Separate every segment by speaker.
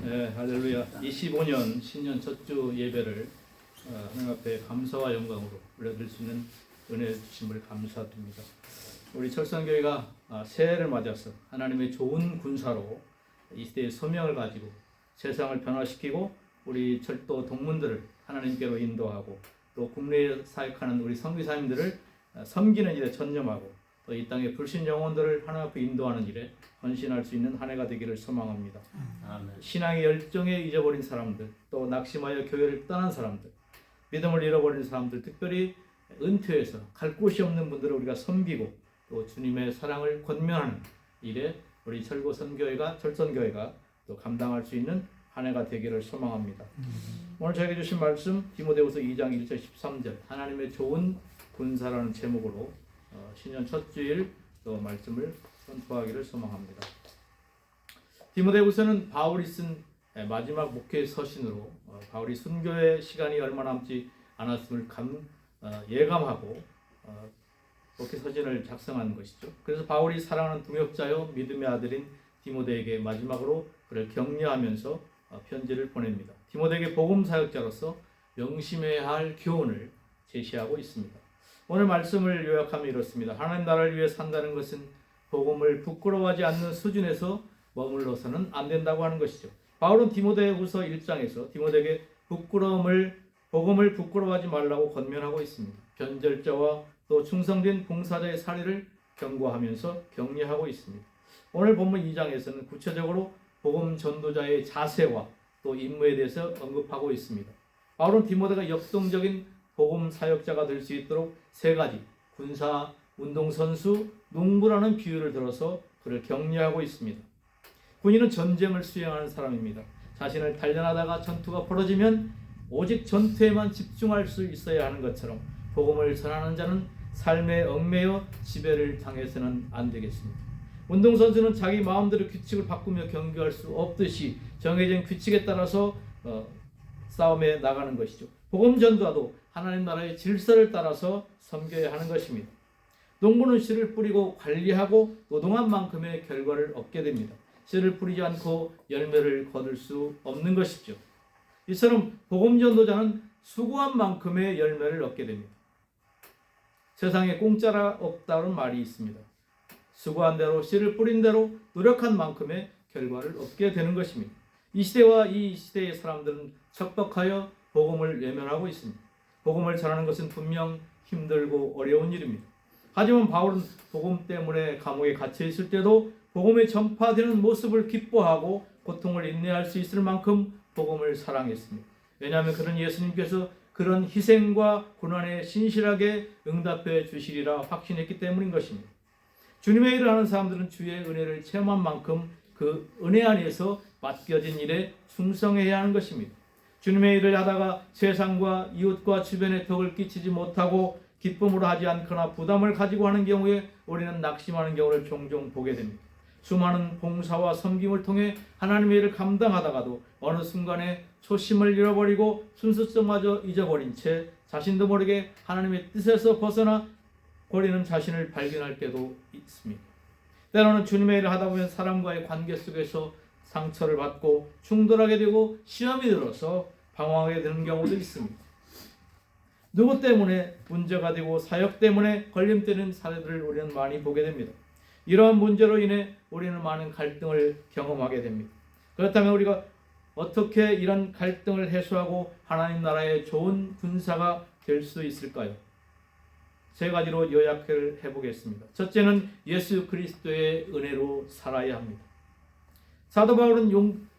Speaker 1: 네, 할렐루야. 25년 신년 첫 주 예배를 하나님 앞에 감사와 영광으로 올려드릴 수 있는 은혜 주심을 감사드립니다. 우리 철성교회가 새해를 맞아서 하나님의 좋은 군사로 이 시대의 소명을 가지고 세상을 변화시키고 우리 철도 동문들을 하나님께로 인도하고 또 국내에 사역하는 우리 선교사님들을 섬기는 일에 전념하고 또 이 땅의 불신 영혼들을 하나님 앞에 인도하는 일에 헌신할 수 있는 한 해가 되기를 소망합니다. 아멘. 신앙의 열정에 잊어버린 사람들, 또 낙심하여 교회를 떠난 사람들, 믿음을 잃어버린 사람들, 특별히 은퇴해서 갈 곳이 없는 분들을 우리가 섬기고 또 주님의 사랑을 권면하는 일에 우리 철선교회가 또 감당할 수 있는 한 해가 되기를 소망합니다. 오늘 저에게 주신 말씀 디모데후서 2장 1절 13절 하나님의 좋은 군사라는 제목으로 신년 첫 주일 또 말씀을 선포하기를 소망합니다. 디모데후서는 바울이 쓴 마지막 목회 서신으로 바울이 순교의 시간이 얼마 남지 않았음을 예감하고 목회 서신을 작성한 것이죠. 그래서 바울이 사랑하는 동역자요 믿음의 아들인 디모데에게 마지막으로 그를 격려하면서 편지를 보냅니다. 디모데에게 복음 사역자로서 명심해야 할 교훈을 제시하고 있습니다. 오늘 말씀을 요약하면 이렇습니다. 하나님 나라를 위해 산다는 것은 복음을 부끄러워하지 않는 수준에서 머물러서는 안 된다고 하는 것이죠. 바울은 디모데후서 1장에서 디모데에게 복음을 부끄러워하지 말라고 권면하고 있습니다. 변절자와 또 충성된 봉사자의 사례를 경고하면서 격려하고 있습니다. 오늘 본문 2장에서는 구체적으로 복음 전도자의 자세와 또 임무에 대해서 언급하고 있습니다. 바울은 디모데가 역동적인 복음 사역자가 될 수 있도록 세 가지 군사, 운동선수, 농부라는 비유를 들어서 그를 격려하고 있습니다. 군인은 전쟁을 수행하는 사람입니다. 자신을 단련하다가 전투가 벌어지면 오직 전투에만 집중할 수 있어야 하는 것처럼 복음을 전하는 자는 삶에 얽매여 지배를 당해서는 안 되겠습니다. 운동선수는 자기 마음대로 규칙을 바꾸며 경기할 수 없듯이 정해진 규칙에 따라서 싸움에 나가는 것이죠. 복음 전도도 하나님 나라의 질서를 따라서 섬겨야 하는 것입니다. 농부는 씨를 뿌리고 관리하고 노동한 만큼의 결과를 얻게 됩니다. 씨를 뿌리지 않고 열매를 거둘 수 없는 것이죠. 이처럼 복음 전도자는 수고한 만큼의 열매를 얻게 됩니다. 세상에 공짜라 없다는 말이 있습니다. 수고한 대로 씨를 뿌린 대로 노력한 만큼의 결과를 얻게 되는 것입니다. 이 시대와 이 시대의 사람들은 척박하여 복음을 외면하고 있습니다. 복음을 전하는 것은 분명 힘들고 어려운 일입니다. 하지만 바울은 복음 때문에 감옥에 갇혀 있을 때도 복음이 전파되는 모습을 기뻐하고 고통을 인내할 수 있을 만큼 복음을 사랑했습니다. 왜냐하면 그는 예수님께서 그런 희생과 고난에 신실하게 응답해 주시리라 확신했기 때문인 것입니다. 주님의 일을 하는 사람들은 주의 은혜를 체험한 만큼 그 은혜 안에서 맡겨진 일에 충성해야 하는 것입니다. 주님의 일을 하다가 세상과 이웃과 주변에 덕을 끼치지 못하고 기쁨으로 하지 않거나 부담을 가지고 하는 경우에 우리는 낙심하는 경우를 종종 보게 됩니다. 수많은 봉사와 섬김을 통해 하나님의 일을 감당하다가도 어느 순간에 초심을 잃어버리고 순수성마저 잊어버린 채 자신도 모르게 하나님의 뜻에서 벗어나 버리는 자신을 발견할 때도 있습니다. 때로는 주님의 일을 하다 보면 사람과의 관계 속에서 상처를 받고 충돌하게 되고 시험이 들어서 방황하게 되는 경우도 있습니다. 누구 때문에 문제가 되고 사역 때문에 걸림되는 사례들을 우리는 많이 보게 됩니다. 이러한 문제로 인해 우리는 많은 갈등을 경험하게 됩니다. 그렇다면 우리가 어떻게 이런 갈등을 해소하고 하나님 나라의 좋은 군사가 될 수 있을까요? 세 가지로 요약을 해보겠습니다. 첫째는 예수 그리스도의 은혜로 살아야 합니다. 사도 바울은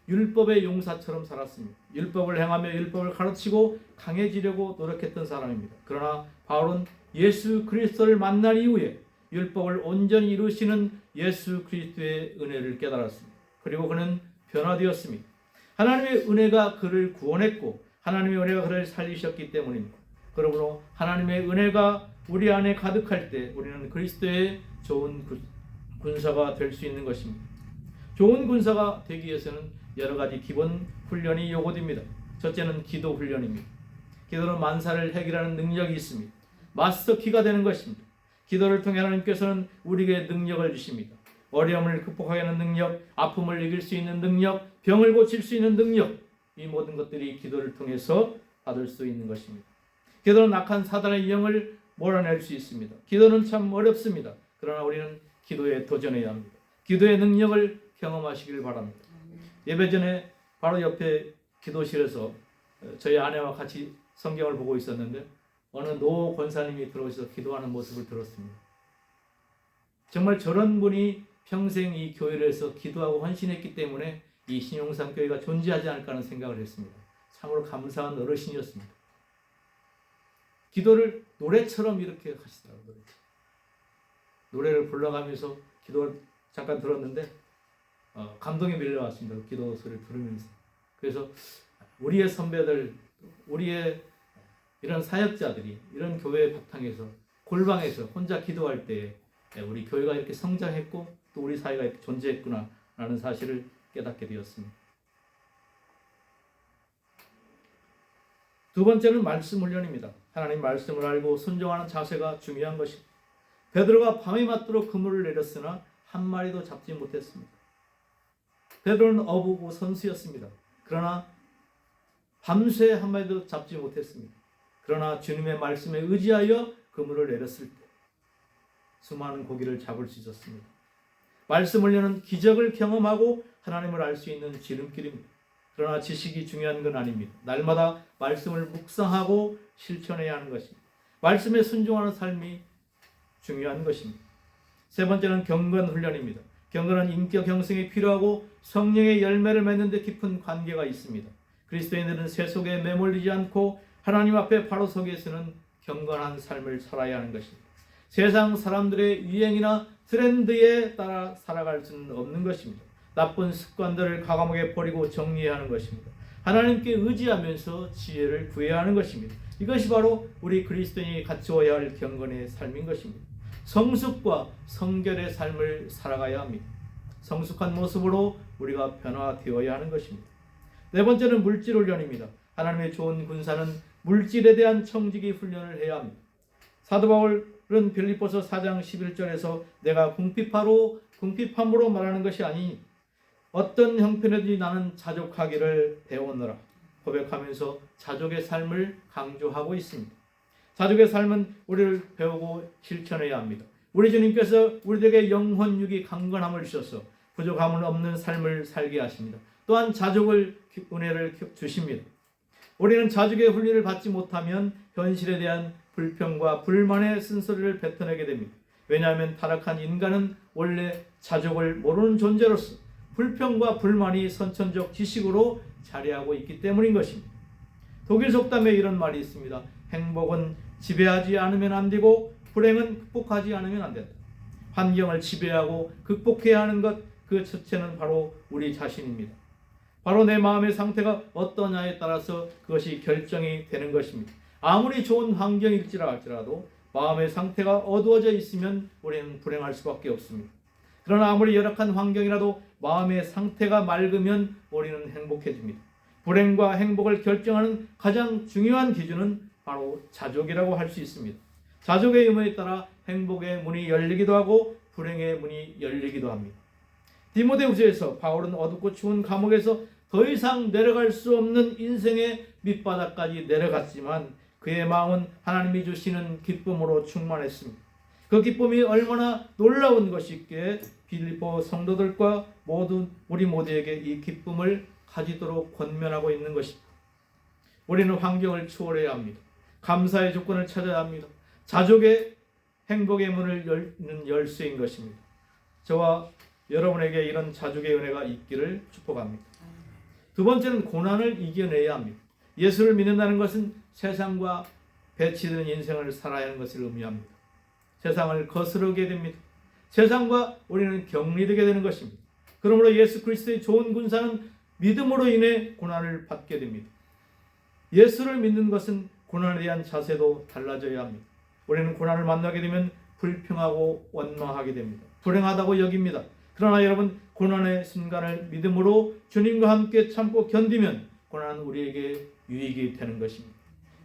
Speaker 1: 율법의 용사처럼 살았습니다. 율법을 행하며 율법을 가르치고 강해지려고 노력했던 사람입니다. 그러나 바울은 예수 그리스도를 만난 이후에 율법을 온전히 이루시는 예수 그리스도의 은혜를 깨달았습니다. 그리고 그는 변화되었습니다. 하나님의 은혜가 그를 구원했고 하나님의 은혜가 그를 살리셨기 때문입니다. 그러므로 하나님의 은혜가 우리 안에 가득할 때 우리는 그리스도의 좋은 군사가 될 수 있는 것입니다. 좋은 군사가 되기 위해서는 여러 가지 기본 훈련이 요구됩니다. 첫째는 기도 훈련입니다. 기도는 만사를 해결하는 능력이 있습니다. 마스터 키가 되는 것입니다. 기도를 통해 하나님께서는 우리에게 능력을 주십니다. 어려움을 극복하게 하는 능력, 아픔을 이길 수 있는 능력, 병을 고칠 수 있는 능력, 이 모든 것들이 기도를 통해서 받을 수 있는 것입니다. 기도는 악한 사단의 영을 몰아낼 수 있습니다. 기도는 참 어렵습니다. 그러나 우리는 기도에 도전해야 합니다. 기도의 능력을 경험하시길 바랍니다. 예배 전에 바로 옆에 기도실에서 저희 아내와 같이 성경을 보고 있었는데 어느 노 권사님이 들어오셔서 기도하는 모습을 들었습니다. 정말 저런 분이 평생 이 교회에서 기도하고 헌신했기 때문에 이 신용산 교회가 존재하지 않을까 하는 생각을 했습니다. 참으로 감사한 어르신이었습니다. 기도를 노래처럼 이렇게 하시더라고요. 노래를 불러가면서 기도를 잠깐 들었는데 감동이 밀려왔습니다. 기도 소리를 들으면서. 그래서 우리의 선배들, 우리의 이런 사역자들이 이런 교회 바탕에서 골방에서 혼자 기도할 때 우리 교회가 이렇게 성장했고 또 우리 사회가 이렇게 존재했구나 라는 사실을 깨닫게 되었습니다. 두 번째는 말씀 훈련입니다. 하나님 말씀을 알고 순종하는 자세가 중요한 것입니다. 베드로가 밤이 맞도록 그물을 내렸으나 한 마리도 잡지 못했습니다. 베드로는 어부고 선수였습니다. 그러나 밤새 한 마리도 잡지 못했습니다. 그러나 주님의 말씀에 의지하여 그물을 내렸을 때 수많은 고기를 잡을 수 있었습니다. 말씀 훈련은 기적을 경험하고 하나님을 알 수 있는 지름길입니다. 그러나 지식이 중요한 건 아닙니다. 날마다 말씀을 묵상하고 실천해야 하는 것입니다. 말씀에 순종하는 삶이 중요한 것입니다. 세 번째는 경건 훈련입니다. 경건은 인격 형성이 필요하고 성령의 열매를 맺는 데 깊은 관계가 있습니다. 그리스도인들은 세속에 매몰리지 않고 하나님 앞에 바로 서기 위해서는 경건한 삶을 살아야 하는 것입니다. 세상 사람들의 유행이나 트렌드에 따라 살아갈 수는 없는 것입니다. 나쁜 습관들을 과감하게 버리고 정리해야 하는 것입니다. 하나님께 의지하면서 지혜를 구해야 하는 것입니다. 이것이 바로 우리 그리스도인이 갖추어야 할 경건의 삶인 것입니다. 성숙과 성결의 삶을 살아가야 합니다. 성숙한 모습으로 우리가 변화되어야 하는 것입니다. 네 번째는 물질 훈련입니다. 하나님의 좋은 군사는 물질에 대한 청지기 훈련을 해야 합니다. 사도 바울은 빌립보서 4장 11절에서 내가 궁핍함으로 말하는 것이 아니니 어떤 형편에든지 나는 자족하기를 배웠노라 고백하면서 자족의 삶을 강조하고 있습니다. 자족의 삶은 우리를 배우고 실천해야 합니다. 우리 주님께서 우리에게 영혼 육이 강건함을 주셔서 부족함은 없는 삶을 살게 하십니다. 또한 자족을 은혜를 주십니다. 우리는 자족의 훈련을 받지 못하면 현실에 대한 불평과 불만의 쓴소리를 뱉어내게 됩니다. 왜냐하면 타락한 인간은 원래 자족을 모르는 존재로서 불평과 불만이 선천적 지식으로 자리하고 있기 때문인 것입니다. 독일 속담에 이런 말이 있습니다. 행복은 지배하지 않으면 안 되고 불행은 극복하지 않으면 안 된다. 환경을 지배하고 극복해야 하는 것, 그 첫째는 바로 우리 자신입니다. 바로 내 마음의 상태가 어떠냐에 따라서 그것이 결정이 되는 것입니다. 아무리 좋은 환경일지라도 마음의 상태가 어두워져 있으면 우리는 불행할 수밖에 없습니다. 그러나 아무리 열악한 환경이라도 마음의 상태가 맑으면 우리는 행복해집니다. 불행과 행복을 결정하는 가장 중요한 기준은 바로 자족이라고 할 수 있습니다. 자족의 의무에 따라 행복의 문이 열리기도 하고 불행의 문이 열리기도 합니다. 디모데후서에서 바울은 어둡고 추운 감옥에서 더 이상 내려갈 수 없는 인생의 밑바닥까지 내려갔지만 그의 마음은 하나님이 주시는 기쁨으로 충만했습니다. 그 기쁨이 얼마나 놀라운 것이기에 빌립보 성도들과 우리 모두에게 이 기쁨을 가지도록 권면하고 있는 것입니다. 우리는 환경을 추월해야 합니다. 감사의 조건을 찾아야 합니다. 자족의 행복의 문을 여는 열쇠인 것입니다. 저와 여러분에게 이런 자족의 은혜가 있기를 축복합니다. 두 번째는 고난을 이겨내야 합니다. 예수를 믿는다는 것은 세상과 배치되는 인생을 살아야 하는 것을 의미합니다. 세상을 거스르게 됩니다. 세상과 우리는 격리되게 되는 것입니다. 그러므로 예수 그리스도의 좋은 군사는 믿음으로 인해 고난을 받게 됩니다. 예수를 믿는 것은 고난에 대한 자세도 달라져야 합니다. 우리는 고난을 만나게 되면 불평하고 원망하게 됩니다. 불행하다고 여깁니다. 그러나 여러분, 고난의 순간을 믿음으로 주님과 함께 참고 견디면 고난은 우리에게 유익이 되는 것입니다.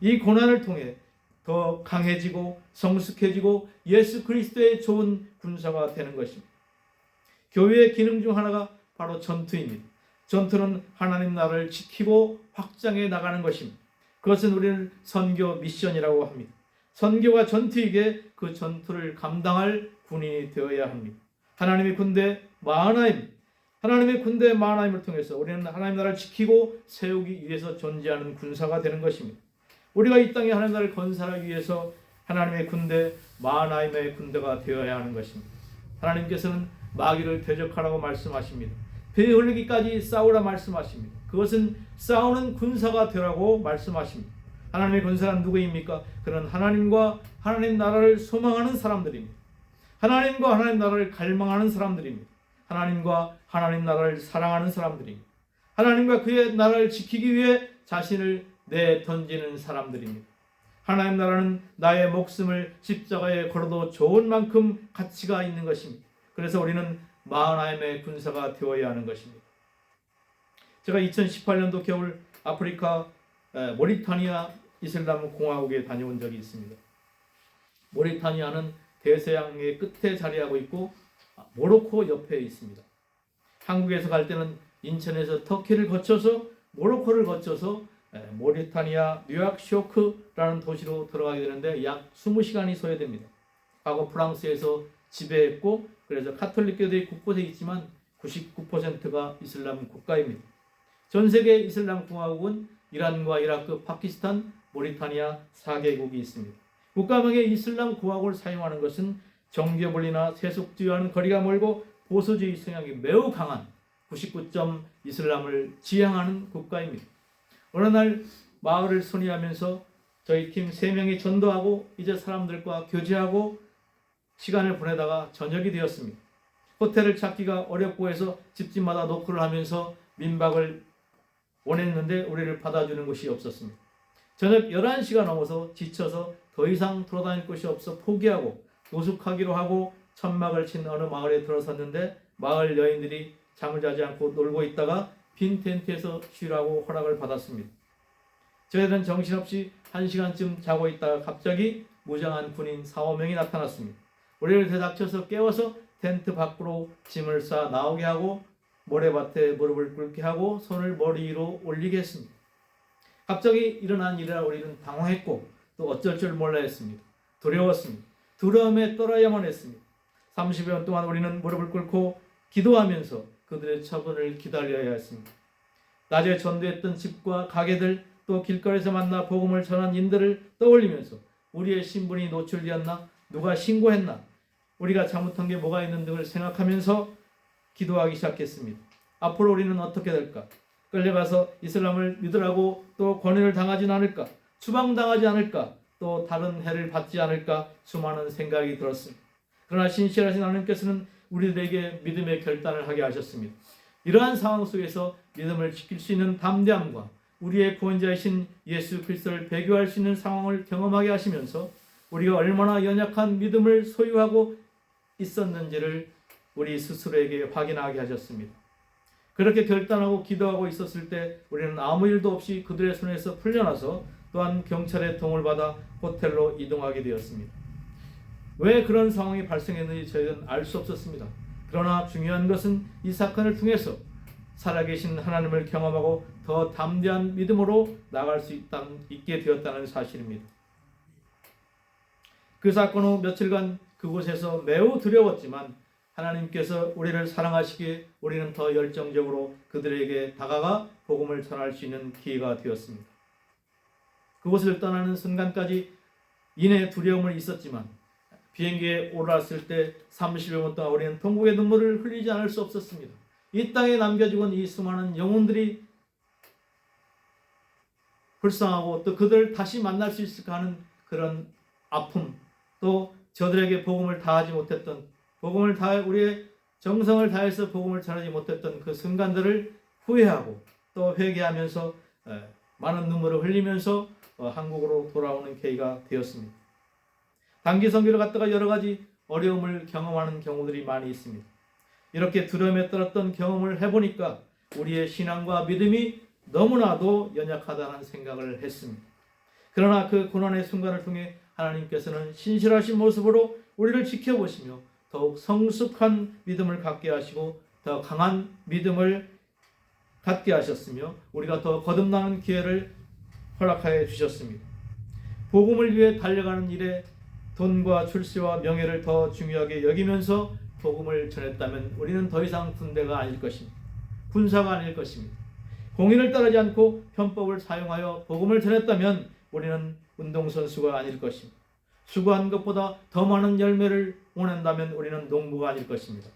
Speaker 1: 이 고난을 통해 더 강해지고 성숙해지고 예수 그리스도의 좋은 군사가 되는 것입니다. 교회의 기능 중 하나가 바로 전투입니다. 전투는 하나님 나라를 지키고 확장해 나가는 것입니다. 그것은 우리는 선교 미션이라고 합니다. 선교가 전투이기에 그 전투를 감당할 군인이 되어야 합니다. 하나님의 군대 마하나임, 하나님의 군대 마하나임을 통해서 우리는 하나님 나라를 지키고 세우기 위해서 존재하는 군사가 되는 것입니다. 우리가 이 땅에 하나님 나라를 건설하기 위해서 하나님의 군대 마하나임의 군대가 되어야 하는 것입니다. 하나님께서는 마귀를 대적하라고 말씀하십니다. 피 흘리기까지 싸우라 말씀하십니다. 그것은 싸우는 군사가 되라고 말씀하십니다. 하나님의 군사란 누구입니까? 그는 하나님과 하나님 나라를 소망하는 사람들입니다. 하나님과 하나님 나라를 갈망하는 사람들입니다. 하나님과 하나님 나라를 사랑하는 사람들입니다. 하나님과 그의 나라를 지키기 위해 자신을 내던지는 사람들입니다. 하나님 나라는 나의 목숨을 십자가에 걸어도 좋은 만큼 가치가 있는 것입니다. 그래서 우리는 마하나임의 군사가 되어야 하는 것입니다. 제가 2018년도 겨울 아프리카 모리타니아 이슬람 공화국에 다녀온 적이 있습니다. 모리타니아는 대서양의 끝에 자리하고 있고 모로코 옆에 있습니다. 한국에서 갈 때는 인천에서 터키를 거쳐서 모로코를 거쳐서 모리타니아 뉴악쇼크라는 도시로 들어가게 되는데 약 20시간이 소요됩니다. 과거 프랑스에서 지배했고 그래서 카톨릭교들이 곳곳에 있지만 99%가 이슬람 국가입니다. 전 세계 이슬람 공화국은 이란과 이라크, 파키스탄, 모리타니아 4개국이 있습니다. 국가명의 이슬람 공화국을 사용하는 것은 정교 분리나 세속주의와는 거리가 멀고 보수주의 성향이 매우 강한 99점 이슬람을 지향하는 국가입니다. 어느 날 마을을 순회하면서 저희 팀 3명이 전도하고 이제 사람들과 교제하고 시간을 보내다가 저녁이 되었습니다. 호텔을 찾기가 어렵고 해서 집집마다 노크를 하면서 민박을 원했는데 우리를 받아주는 곳이 없었습니다. 저녁 11시가 넘어서 지쳐서 더 이상 돌아다닐 곳이 없어 포기하고 노숙하기로 하고 천막을 친 어느 마을에 들어섰는데 마을 여인들이 잠을 자지 않고 놀고 있다가 빈 텐트에서 쉬라고 허락을 받았습니다. 저희들은 정신없이 1시간쯤 자고 있다가 갑자기 무장한 군인 4~5명이 나타났습니다. 우리를 되닥쳐서 깨워서 텐트 밖으로 짐을 싸 나오게 하고 모래밭에 무릎을 꿇게 하고 손을 머리 위로 올리게 했습니다. 갑자기 일어난 일이라 우리는 당황했고 또 어쩔 줄 몰라 했습니다. 두려웠습니다. 두려움에 떨어야만 했습니다. 30여 년 동안 우리는 무릎을 꿇고 기도하면서 그들의 처분을 기다려야 했습니다. 낮에 전도했던 집과 가게들 또 길거리에서 만나 복음을 전한 인들을 떠올리면서 우리의 신분이 노출되었나? 누가 신고했나? 우리가 잘못한 게 뭐가 있는 등을 생각하면서 기도하기 시작했습니다. 앞으로 우리는 어떻게 될까? 끌려가서 이슬람을 믿으라고 또 권유를 당하진 않을까? 추방당하지 않을까? 또 다른 해를 받지 않을까? 수많은 생각이 들었습니다. 그러나 신실하신 하나님께서는 우리들에게 믿음의 결단을 하게 하셨습니다. 이러한 상황 속에서 믿음을 지킬 수 있는 담대함과 우리의 구원자이신 예수 그리스도를 배교할 수 있는 상황을 경험하게 하시면서 우리가 얼마나 연약한 믿음을 소유하고 있었는지를 우리 스스로에게 확인하게 하셨습니다. 그렇게 결단하고 기도하고 있었을 때 우리는 아무 일도 없이 그들의 손에서 풀려나서 또한 경찰의 도움을 받아 호텔로 이동하게 되었습니다. 왜 그런 상황이 발생했는지 저희는 알 수 없었습니다. 그러나 중요한 것은 이 사건을 통해서 살아계신 하나님을 경험하고 더 담대한 믿음으로 나갈 수 있게 되었다는 사실입니다. 그 사건 후 며칠간 그곳에서 매우 두려웠지만 하나님께서 우리를 사랑하시기에 우리는 더 열정적으로 그들에게 다가가 복음을 전할 수 있는 기회가 되었습니다. 그곳을 떠나는 순간까지 인의 두려움은 있었지만 비행기에 올랐을 때 30여 분 동안 우리는 통곡의 눈물을 흘리지 않을 수 없었습니다. 이 땅에 남겨죽은 이 수많은 영혼들이 불쌍하고 또 그들을 다시 만날 수 있을까 하는 그런 아픔, 또 저들에게 복음을 다하지 못했던, 복음을 다 우리의 정성을 다해서 복음을 전하지 못했던 그 순간들을 후회하고 또 회개하면서 많은 눈물을 흘리면서 한국으로 돌아오는 계기가 되었습니다. 단기 선교를 갔다가 여러 가지 어려움을 경험하는 경우들이 많이 있습니다. 이렇게 두려움에 떨었던 경험을 해보니까 우리의 신앙과 믿음이 너무나도 연약하다는 생각을 했습니다. 그러나 그 고난의 순간을 통해 하나님께서는 신실하신 모습으로 우리를 지켜보시며 더욱 성숙한 믿음을 갖게 하시고 더 강한 믿음을 갖게 하셨으며 우리가 더 거듭나는 기회를 허락하여 주셨습니다. 복음을 위해 달려가는 일에 돈과 출세와 명예를 더 중요하게 여기면서 복음을 전했다면 우리는 더 이상 군대가 아닐 것입니다. 군사가 아닐 것입니다. 공의를 따르지 않고 편법을 사용하여 복음을 전했다면 우리는 운동선수가 아닐 것입니다. 수고한 것보다 더 많은 열매를 원한다면 우리는 농부가 아닐 것입니다.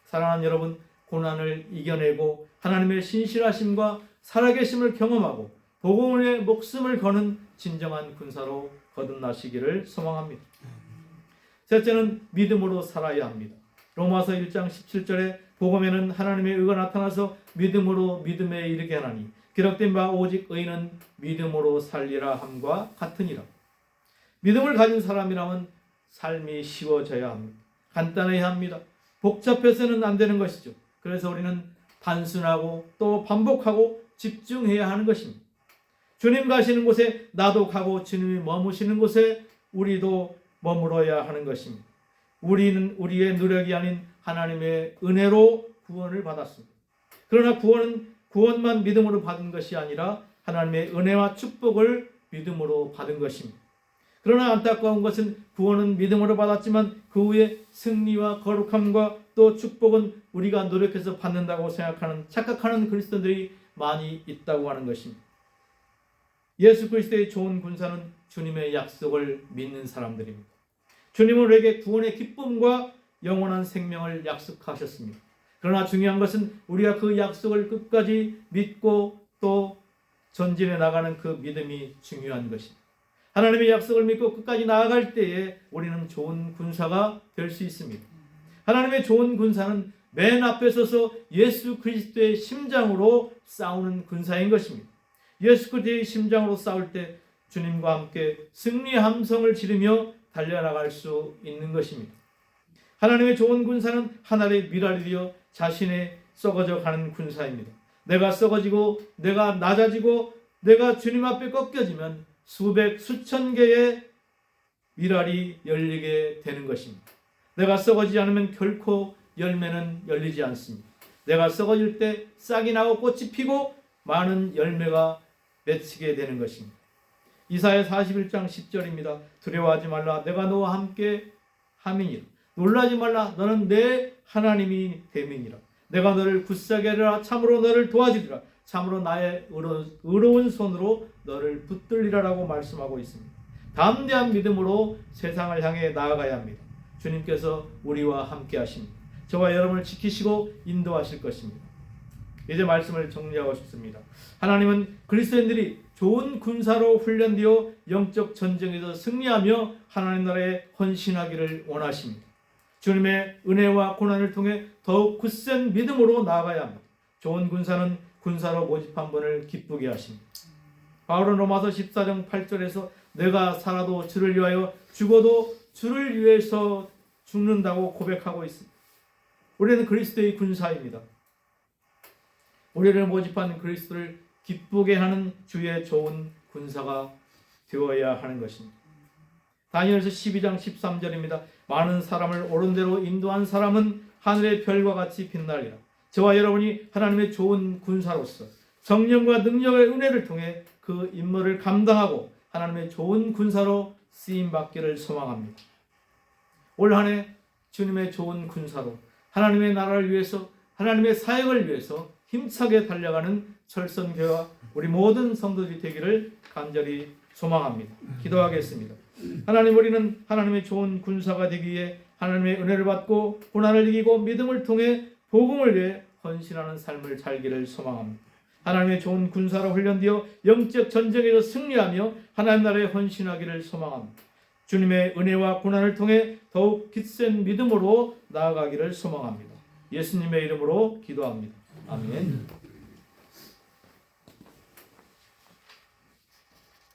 Speaker 1: 사랑하는 여러분, 고난을 이겨내고 하나님의 신실하심과 살아계심을 경험하고 복음을 위해 목숨을 거는 진정한 군사로 거듭나시기를 소망합니다. 셋째는 믿음으로 살아야 합니다. 로마서 1장 17절에 복음에는 하나님의 의가 나타나서 믿음으로 믿음에 이르게 하나니 기록된 바 오직 의인은 믿음으로 살리라 함과 같으니라. 믿음을 가진 사람이라면 삶이 쉬워져야 합니다. 간단해야 합니다. 복잡해서는 안 되는 것이죠. 그래서 우리는 단순하고 또 반복하고 집중해야 하는 것입니다. 주님 가시는 곳에 나도 가고 주님이 머무시는 곳에 우리도 머물어야 하는 것입니다. 우리는 우리의 노력이 아닌 하나님의 은혜로 구원을 받았습니다. 그러나 구원만 믿음으로 받은 것이 아니라 하나님의 은혜와 축복을 믿음으로 받은 것입니다. 그러나 안타까운 것은 구원은 믿음으로 받았지만 그 후에 승리와 거룩함과 또 축복은 우리가 노력해서 받는다고 착각하는 그리스도인들이 많이 있다고 하는 것입니다. 예수 그리스도의 좋은 군사는 주님의 약속을 믿는 사람들입니다. 주님은 우리에게 구원의 기쁨과 영원한 생명을 약속하셨습니다. 그러나 중요한 것은 우리가 그 약속을 끝까지 믿고 또 전진해 나가는 그 믿음이 중요한 것입니다. 하나님의 약속을 믿고 끝까지 나아갈 때에 우리는 좋은 군사가 될 수 있습니다. 하나님의 좋은 군사는 맨 앞에 서서 예수 그리스도의 심장으로 싸우는 군사인 것입니다. 예수 그리스도의 심장으로 싸울 때 주님과 함께 승리의 함성을 지르며 달려나갈 수 있는 것입니다. 하나님의 좋은 군사는 하늘의 미랄이 되어 자신의 썩어져 가는 군사입니다. 내가 썩어지고 내가 낮아지고 내가 주님 앞에 꺾여지면 수백 수천 개의 미랄이 열리게 되는 것입니다. 내가 썩어지지 않으면 결코 열매는 열리지 않습니다. 내가 썩어질 때 싹이 나고 꽃이 피고 많은 열매가 맺히게 되는 것입니다. 이사야 41장 10절입니다. 두려워하지 말라. 내가 너와 함께 함이니라. 놀라지 말라. 너는 내 하나님이 됨이니라. 내가 너를 굳세게 하리라. 참으로 너를 도와주리라. 참으로 나의 의로운 손으로 너를 붙들리라라고 말씀하고 있습니다. 담대한 믿음으로 세상을 향해 나아가야 합니다. 주님께서 우리와 함께 하십니다. 저와 여러분을 지키시고 인도하실 것입니다. 이제 말씀을 정리하고 싶습니다. 하나님은 그리스도인들이 좋은 군사로 훈련되어 영적 전쟁에서 승리하며 하나님 나라에 헌신하기를 원하십니다. 주님의 은혜와 고난을 통해 더욱 굳센 믿음으로 나아가야 합니다. 좋은 군사는 군사로 모집한 분을 기쁘게 하십니다. 바울은 로마서 14장 8절에서 내가 살아도 주를 위하여 죽어도 주를 위해서 죽는다고 고백하고 있습니다. 우리는 그리스도의 군사입니다. 우리를 모집한 그리스도를 기쁘게 하는 주의 좋은 군사가 되어야 하는 것입니다. 다니엘서 12장 13절입니다. 많은 사람을 옳은 대로 인도한 사람은 하늘의 별과 같이 빛나리라. 저와 여러분이 하나님의 좋은 군사로서 성령과 능력의 은혜를 통해 그 임무를 감당하고 하나님의 좋은 군사로 쓰임받기를 소망합니다. 올 한 해 주님의 좋은 군사로 하나님의 나라를 위해서 하나님의 사역을 위해서 힘차게 달려가는 철선교회와 우리 모든 성도들이 되기를 간절히 소망합니다. 기도하겠습니다. 하나님, 우리는 하나님의 좋은 군사가 되기 위해 하나님의 은혜를 받고 고난을 이기고 믿음을 통해 복음을 위해 헌신하는 삶을 살기를 소망합니다. 하나님의 좋은 군사로 훈련되어 영적 전쟁에서 승리하며 하나님 나라에 헌신하기를 소망합니다. 주님의 은혜와 고난을 통해 더욱 굳센 믿음으로 나아가기를 소망합니다. 예수님의 이름으로 기도합니다. 아멘.